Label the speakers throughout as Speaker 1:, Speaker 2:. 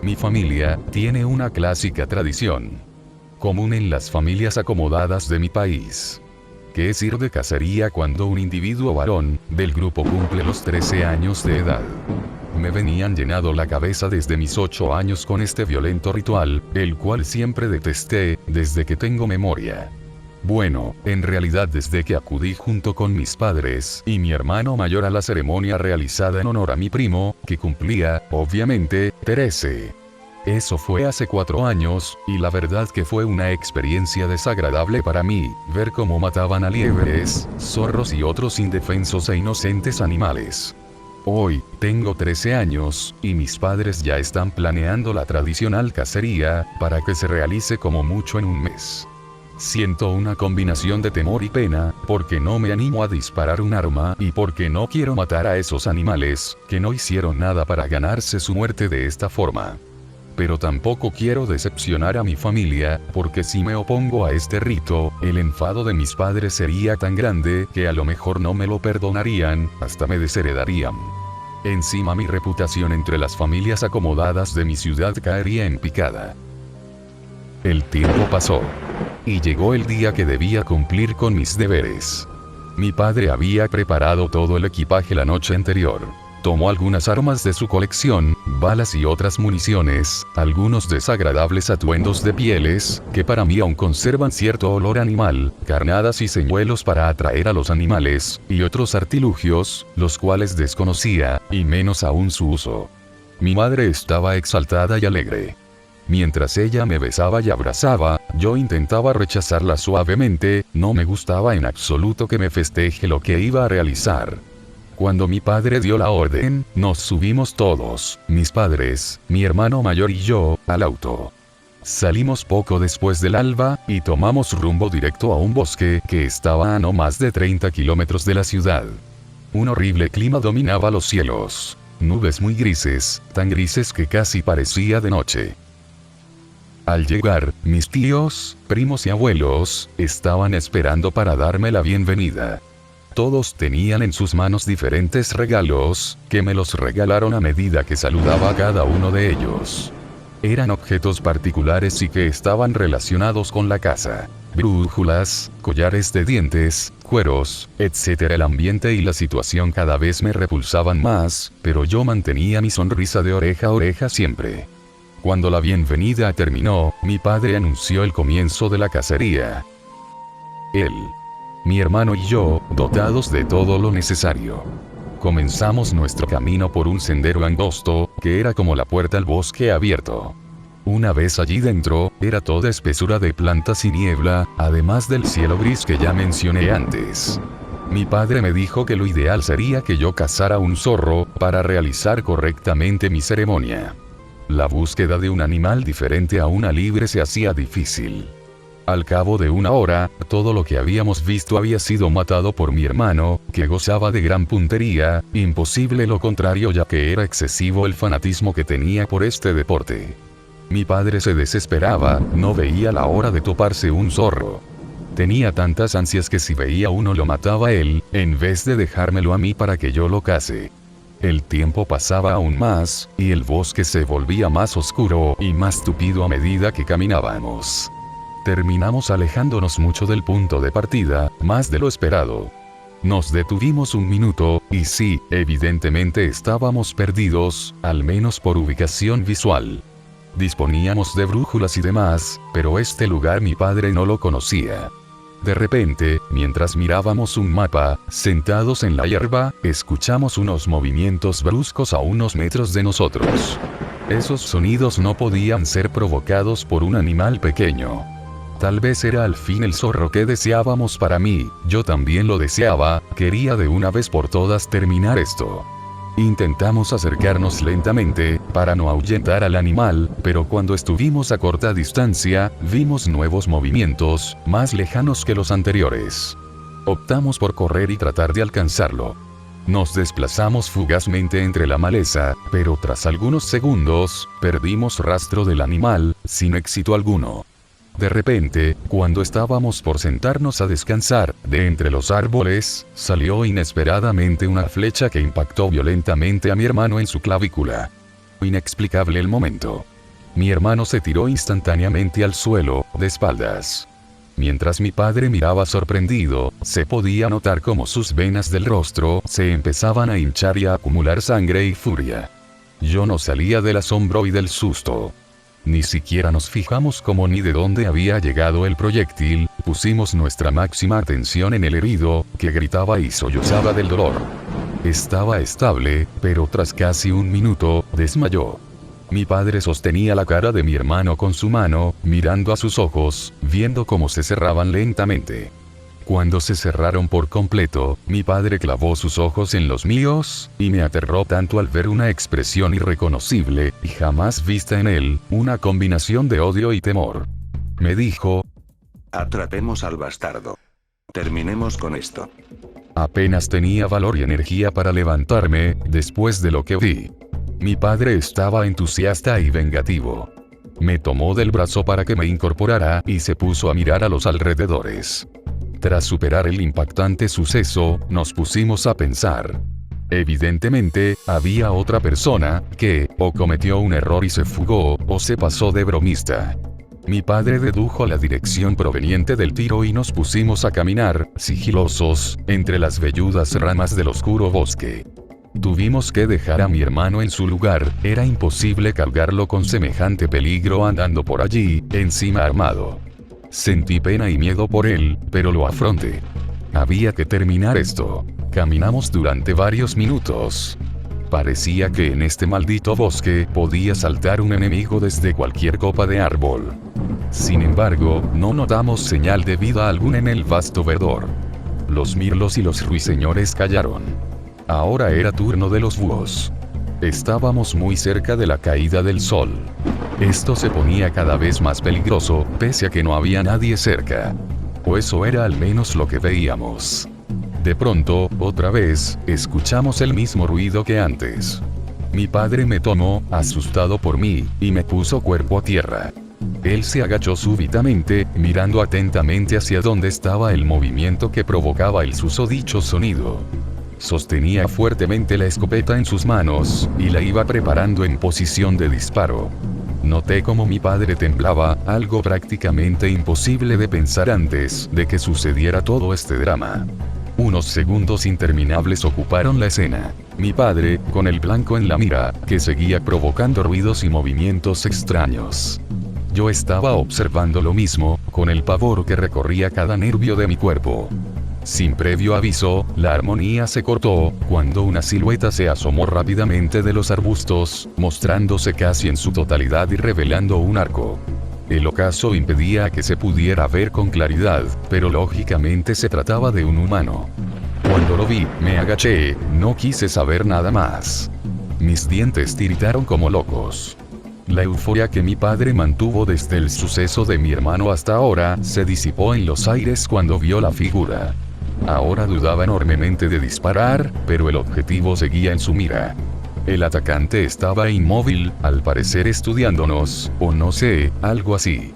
Speaker 1: Mi familia tiene una clásica tradición, común en las familias acomodadas de mi país, que es ir de cacería cuando un individuo varón del grupo cumple los 13 años de edad. Me venían llenando la cabeza desde mis 8 años con este violento ritual, el cual siempre detesté desde que tengo memoria. Bueno, en realidad desde que acudí junto con mis padres y mi hermano mayor a la ceremonia realizada en honor a mi primo, que cumplía, obviamente, 13. Eso fue hace 4 años, y la verdad que fue una experiencia desagradable para mí, ver cómo mataban a liebres, zorros y otros indefensos e inocentes animales. Hoy, tengo 13 años, y mis padres ya están planeando la tradicional cacería, para que se realice como mucho en un mes. Siento una combinación de temor y pena, porque no me animo a disparar un arma y porque no quiero matar a esos animales, que no hicieron nada para ganarse su muerte de esta forma. Pero tampoco quiero decepcionar a mi familia, porque si me opongo a este rito, el enfado de mis padres sería tan grande que a lo mejor no me lo perdonarían, hasta me desheredarían. Encima mi reputación entre las familias acomodadas de mi ciudad caería en picada. El tiempo pasó. Y llegó el día que debía cumplir con mis deberes. Mi padre había preparado todo el equipaje la noche anterior. Tomó algunas armas de su colección, balas y otras municiones, algunos desagradables atuendos de pieles, que para mí aún conservan cierto olor animal, carnadas y señuelos para atraer a los animales, y otros artilugios, los cuales desconocía, y menos aún su uso. Mi madre estaba exaltada y alegre. Mientras ella me besaba y abrazaba, yo intentaba rechazarla suavemente, no me gustaba en absoluto que me festeje lo que iba a realizar. Cuando mi padre dio la orden, nos subimos todos, mis padres, mi hermano mayor y yo, al auto. Salimos poco después del alba, y tomamos rumbo directo a un bosque que estaba a no más de 30 kilómetros de la ciudad. Un horrible clima dominaba los cielos. Nubes muy grises, tan grises que casi parecía de noche. Al llegar, mis tíos, primos y abuelos, estaban esperando para darme la bienvenida. Todos tenían en sus manos diferentes regalos, que me los regalaron a medida que saludaba a cada uno de ellos. Eran objetos particulares y que estaban relacionados con la casa. Brújulas, collares de dientes, cueros, etc. El ambiente y la situación cada vez me repulsaban más, pero yo mantenía mi sonrisa de oreja a oreja siempre. Cuando la bienvenida terminó, mi padre anunció el comienzo de la cacería. Él, mi hermano y yo, dotados de todo lo necesario. Comenzamos nuestro camino por un sendero angosto, que era como la puerta al bosque abierto. Una vez allí dentro, era toda espesura de plantas y niebla, además del cielo gris que ya mencioné antes. Mi padre me dijo que lo ideal sería que yo cazara un zorro, para realizar correctamente mi ceremonia. La búsqueda de un animal diferente a una liebre se hacía difícil. Al cabo de una hora, todo lo que habíamos visto había sido matado por mi hermano, que gozaba de gran puntería, imposible lo contrario ya que era excesivo el fanatismo que tenía por este deporte. Mi padre se desesperaba, no veía la hora de toparse un zorro. Tenía tantas ansias que si veía uno lo mataba él, en vez de dejármelo a mí para que yo lo case. El tiempo pasaba aún más, y el bosque se volvía más oscuro y más tupido a medida que caminábamos. Terminamos alejándonos mucho del punto de partida, más de lo esperado. Nos detuvimos un minuto, y sí, evidentemente estábamos perdidos, al menos por ubicación visual. Disponíamos de brújulas y demás, pero este lugar mi padre no lo conocía. De repente, mientras mirábamos un mapa, sentados en la hierba, escuchamos unos movimientos bruscos a unos metros de nosotros. Esos sonidos no podían ser provocados por un animal pequeño. Tal vez era al fin el zorro que deseábamos para mí, yo también lo deseaba, quería de una vez por todas terminar esto. Intentamos acercarnos lentamente, para no ahuyentar al animal, pero cuando estuvimos a corta distancia, vimos nuevos movimientos, más lejanos que los anteriores. Optamos por correr y tratar de alcanzarlo. Nos desplazamos fugazmente entre la maleza, pero tras algunos segundos, perdimos rastro del animal, sin éxito alguno. De repente, cuando estábamos por sentarnos a descansar, de entre los árboles, salió inesperadamente una flecha que impactó violentamente a mi hermano en su clavícula. Inexplicable el momento. Mi hermano se tiró instantáneamente al suelo, de espaldas. Mientras mi padre miraba sorprendido, se podía notar cómo sus venas del rostro se empezaban a hinchar y a acumular sangre y furia. Yo no salía del asombro y del susto. Ni siquiera nos fijamos cómo ni de dónde había llegado el proyectil, pusimos nuestra máxima atención en el herido, que gritaba y sollozaba del dolor. Estaba estable, pero tras casi un minuto, desmayó. Mi padre sostenía la cara de mi hermano con su mano, mirando a sus ojos, viendo cómo se cerraban lentamente. Cuando se cerraron por completo, mi padre clavó sus ojos en los míos, y me aterró tanto al ver una expresión irreconocible, y jamás vista en él, una combinación de odio y temor. Me dijo:
Speaker 2: atrapemos al bastardo. Terminemos con esto.
Speaker 1: Apenas tenía valor y energía para levantarme, después de lo que vi. Mi padre estaba entusiasta y vengativo. Me tomó del brazo para que me incorporara y se puso a mirar a los alrededores. Tras superar el impactante suceso, nos pusimos a pensar. Evidentemente, había otra persona que, o cometió un error y se fugó, o se pasó de bromista. Mi padre dedujo la dirección proveniente del tiro y nos pusimos a caminar, sigilosos, entre las velludas ramas del oscuro bosque. Tuvimos que dejar a mi hermano en su lugar, era imposible cargarlo con semejante peligro andando por allí, encima armado. Sentí pena y miedo por él, pero lo afronté. Había que terminar esto. Caminamos durante varios minutos. Parecía que en este maldito bosque podía saltar un enemigo desde cualquier copa de árbol. Sin embargo, no notamos señal de vida alguna en el vasto verdor. Los mirlos y los ruiseñores callaron. Ahora era turno de los búhos. Estábamos muy cerca de la caída del sol. Esto se ponía cada vez más peligroso, pese a que no había nadie cerca. O eso era al menos lo que veíamos. De pronto, otra vez, escuchamos el mismo ruido que antes. Mi padre me tomó, asustado por mí, y me puso cuerpo a tierra. Él se agachó súbitamente, mirando atentamente hacia donde estaba el movimiento que provocaba el susodicho sonido. Sostenía fuertemente la escopeta en sus manos, y la iba preparando en posición de disparo. Noté cómo mi padre temblaba, algo prácticamente imposible de pensar antes de que sucediera todo este drama. Unos segundos interminables ocuparon la escena. Mi padre, con el blanco en la mira, que seguía provocando ruidos y movimientos extraños. Yo estaba observando lo mismo, con el pavor que recorría cada nervio de mi cuerpo. Sin previo aviso, la armonía se cortó, cuando una silueta se asomó rápidamente de los arbustos, mostrándose casi en su totalidad y revelando un arco. El ocaso impedía que se pudiera ver con claridad, pero lógicamente se trataba de un humano. Cuando lo vi, me agaché, no quise saber nada más. Mis dientes tiritaron como locos. La euforia que mi padre mantuvo desde el suceso de mi hermano hasta ahora, se disipó en los aires cuando vio la figura. Ahora dudaba enormemente de disparar, pero el objetivo seguía en su mira. El atacante estaba inmóvil, al parecer estudiándonos, o no sé, algo así.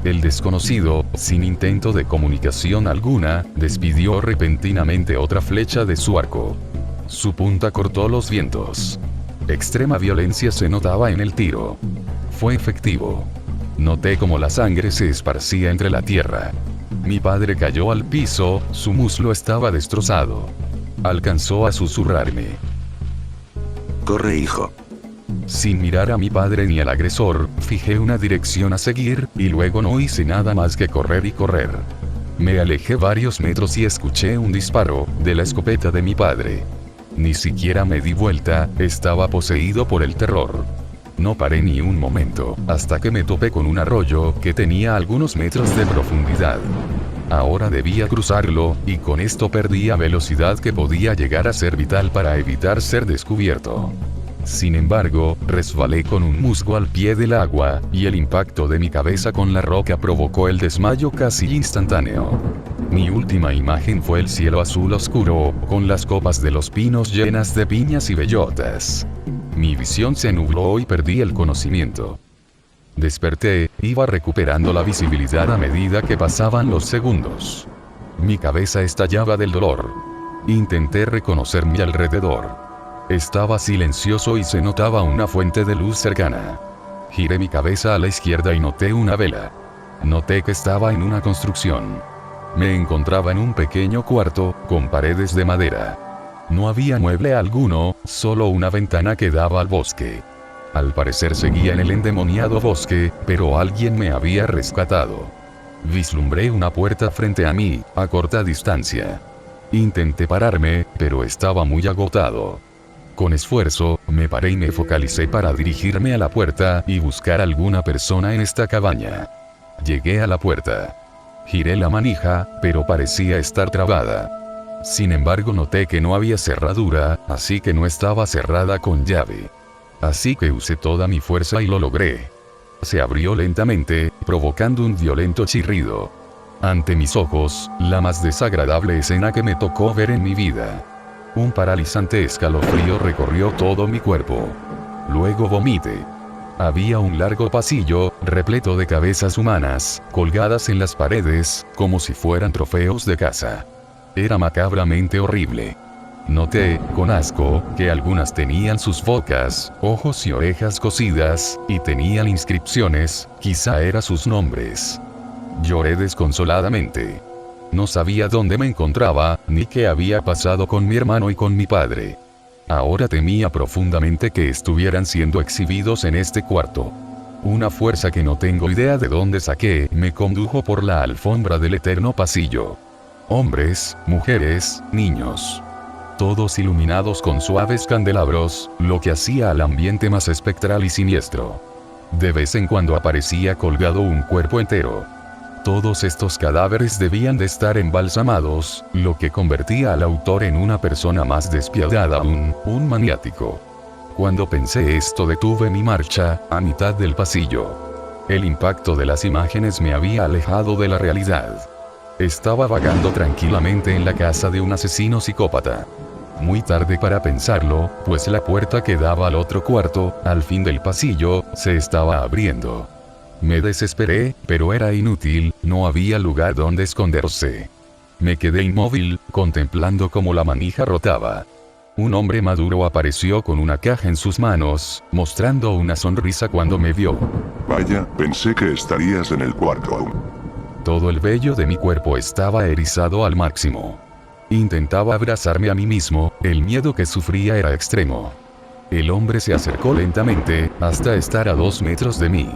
Speaker 1: El desconocido, sin intento de comunicación alguna, despidió repentinamente otra flecha de su arco. Su punta cortó los vientos. Extrema violencia se notaba en el tiro. Fue efectivo. Noté cómo la sangre se esparcía entre la tierra. Mi padre cayó al piso, su muslo estaba destrozado. Alcanzó a susurrarme:
Speaker 2: corre, hijo.
Speaker 1: Sin mirar a mi padre ni al agresor, fijé una dirección a seguir, y luego no hice nada más que correr y correr. Me alejé varios metros y escuché un disparo, de la escopeta de mi padre. Ni siquiera me di vuelta, estaba poseído por el terror. No paré ni un momento, hasta que me topé con un arroyo que tenía algunos metros de profundidad. Ahora debía cruzarlo, y con esto perdía velocidad que podía llegar a ser vital para evitar ser descubierto. Sin embargo, resbalé con un musgo al pie del agua, y el impacto de mi cabeza con la roca provocó el desmayo casi instantáneo. Mi última imagen fue el cielo azul oscuro, con las copas de los pinos llenas de piñas y bellotas. Mi visión se nubló y perdí el conocimiento. Desperté, iba recuperando la visibilidad a medida que pasaban los segundos. Mi cabeza estallaba del dolor. Intenté reconocer mi alrededor. Estaba silencioso y se notaba una fuente de luz cercana. Giré mi cabeza a la izquierda y noté una vela. Noté que estaba en una construcción. Me encontraba en un pequeño cuarto, con paredes de madera. No había mueble alguno, solo una ventana que daba al bosque. Al parecer seguía en el endemoniado bosque, pero alguien me había rescatado. Vislumbré una puerta frente a mí, a corta distancia. Intenté pararme, pero estaba muy agotado. Con esfuerzo, me paré y me focalicé para dirigirme a la puerta y buscar alguna persona en esta cabaña. Llegué a la puerta. Giré la manija, pero parecía estar trabada. Sin embargo, noté que no había cerradura, así que no estaba cerrada con llave. Así que usé toda mi fuerza y lo logré. Se abrió lentamente, provocando un violento chirrido. Ante mis ojos, la más desagradable escena que me tocó ver en mi vida. Un paralizante escalofrío recorrió todo mi cuerpo. Luego vomité. Había un largo pasillo, repleto de cabezas humanas, colgadas en las paredes, como si fueran trofeos de caza. Era macabramente horrible. Noté, con asco, que algunas tenían sus bocas, ojos y orejas cosidas, y tenían inscripciones, quizá eran sus nombres. Lloré desconsoladamente. No sabía dónde me encontraba, ni qué había pasado con mi hermano y con mi padre. Ahora temía profundamente que estuvieran siendo exhibidos en este cuarto. Una fuerza que no tengo idea de dónde saqué, me condujo por la alfombra del eterno pasillo. Hombres, mujeres, niños. Todos iluminados con suaves candelabros, lo que hacía al ambiente más espectral y siniestro. De vez en cuando aparecía colgado un cuerpo entero. Todos estos cadáveres debían de estar embalsamados, lo que convertía al autor en una persona más despiadada aún, un maniático. Cuando pensé esto, detuve mi marcha, a mitad del pasillo. El impacto de las imágenes me había alejado de la realidad. Estaba vagando tranquilamente en la casa de un asesino psicópata. Muy tarde para pensarlo, pues la puerta que daba al otro cuarto, al fin del pasillo, se estaba abriendo. Me desesperé, pero era inútil, no había lugar donde esconderse. Me quedé inmóvil, contemplando cómo la manija rotaba. Un hombre maduro apareció con una caja en sus manos, mostrando una sonrisa cuando me vio.
Speaker 3: Vaya, pensé que estarías en el cuarto aún.
Speaker 1: Todo el vello de mi cuerpo estaba erizado al máximo. Intentaba abrazarme a mí mismo, el miedo que sufría era extremo. El hombre se acercó lentamente, hasta estar a 2 metros de mí.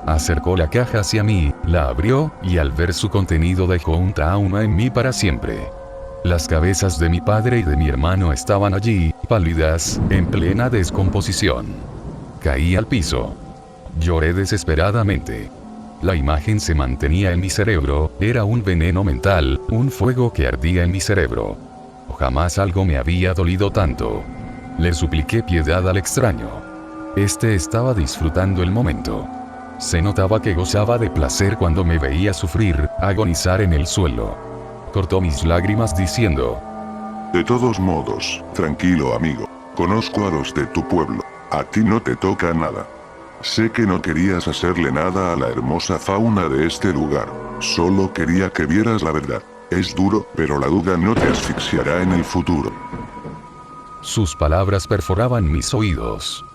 Speaker 1: Acercó la caja hacia mí, la abrió, y al ver su contenido dejó un trauma en mí para siempre. Las cabezas de mi padre y de mi hermano estaban allí, pálidas, en plena descomposición. Caí al piso. Lloré desesperadamente. La imagen se mantenía en mi cerebro, era un veneno mental, un fuego que ardía en mi cerebro. Jamás algo me había dolido tanto. Le supliqué piedad al extraño. Este estaba disfrutando el momento. Se notaba que gozaba de placer cuando me veía sufrir, agonizar en el suelo. Cortó mis lágrimas diciendo:
Speaker 3: De todos modos, tranquilo amigo. Conozco a los de tu pueblo. A ti no te toca nada. Sé que no querías hacerle nada a la hermosa fauna de este lugar. Solo quería que vieras la verdad. Es duro, pero la duda no te asfixiará en el futuro.
Speaker 1: Sus palabras perforaban mis oídos.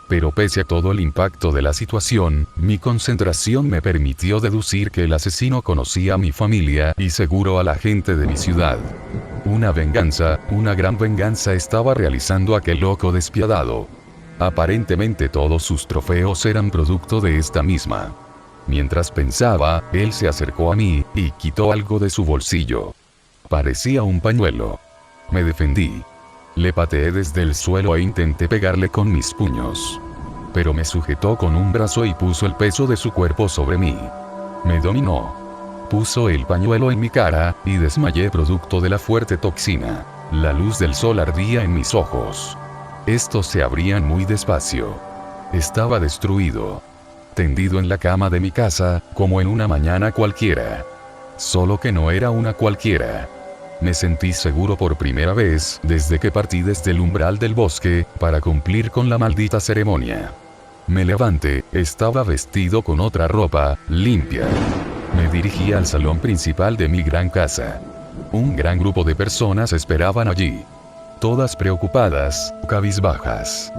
Speaker 1: Pero pese a todo el impacto de la situación, mi concentración me permitió deducir que el asesino conocía a mi familia y seguro a la gente de mi ciudad. Una venganza, una gran venganza estaba realizando aquel loco despiadado. Aparentemente todos sus trofeos eran producto de esta misma. Mientras pensaba, él se acercó a mí, y quitó algo de su bolsillo. Parecía un pañuelo. Me defendí. Le pateé desde el suelo e intenté pegarle con mis puños. Pero me sujetó con un brazo y puso el peso de su cuerpo sobre mí. Me dominó. Puso el pañuelo en mi cara, y desmayé producto de la fuerte toxina. La luz del sol ardía en mis ojos. Estos se abrían muy despacio. Estaba destruido. Tendido en la cama de mi casa, como en una mañana cualquiera. Solo que no era una cualquiera. Me sentí seguro por primera vez desde que partí desde el umbral del bosque, para cumplir con la maldita ceremonia. Me levanté, estaba vestido con otra ropa, limpia. Me dirigí al salón principal de mi gran casa. Un gran grupo de personas esperaban allí. todas preocupadas, cabizbajas.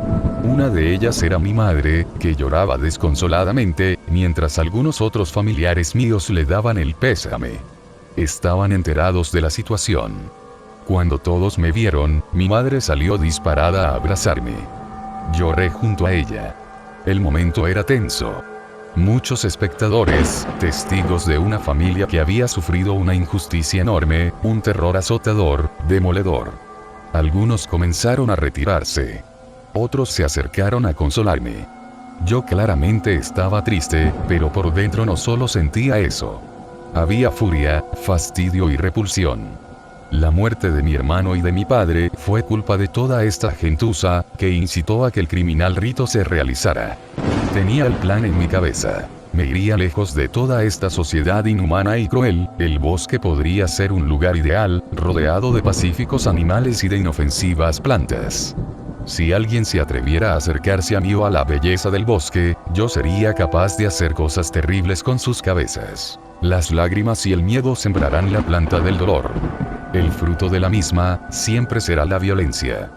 Speaker 1: Una de ellas era mi madre, que lloraba desconsoladamente, mientras algunos otros familiares míos le daban el pésame. Estaban enterados de la situación. Cuando todos me vieron, mi madre salió disparada a abrazarme. Lloré junto a ella. El momento era tenso. Muchos espectadores, testigos de una familia que había sufrido una injusticia enorme, un terror azotador, demoledor. Algunos comenzaron a retirarse. Otros se acercaron a consolarme. Yo claramente estaba triste, pero por dentro no solo sentía eso. Había furia, fastidio y repulsión. La muerte de mi hermano y de mi padre fue culpa de toda esta gentuza, que incitó a que el criminal rito se realizara. Tenía el plan en mi cabeza. Me iría lejos de toda esta sociedad inhumana y cruel. El bosque podría ser un lugar ideal, rodeado de pacíficos animales y de inofensivas plantas. Si alguien se atreviera a acercarse a mí o a la belleza del bosque, yo sería capaz de hacer cosas terribles con sus cabezas. Las lágrimas y el miedo sembrarán la planta del dolor. El fruto de la misma, siempre será la violencia.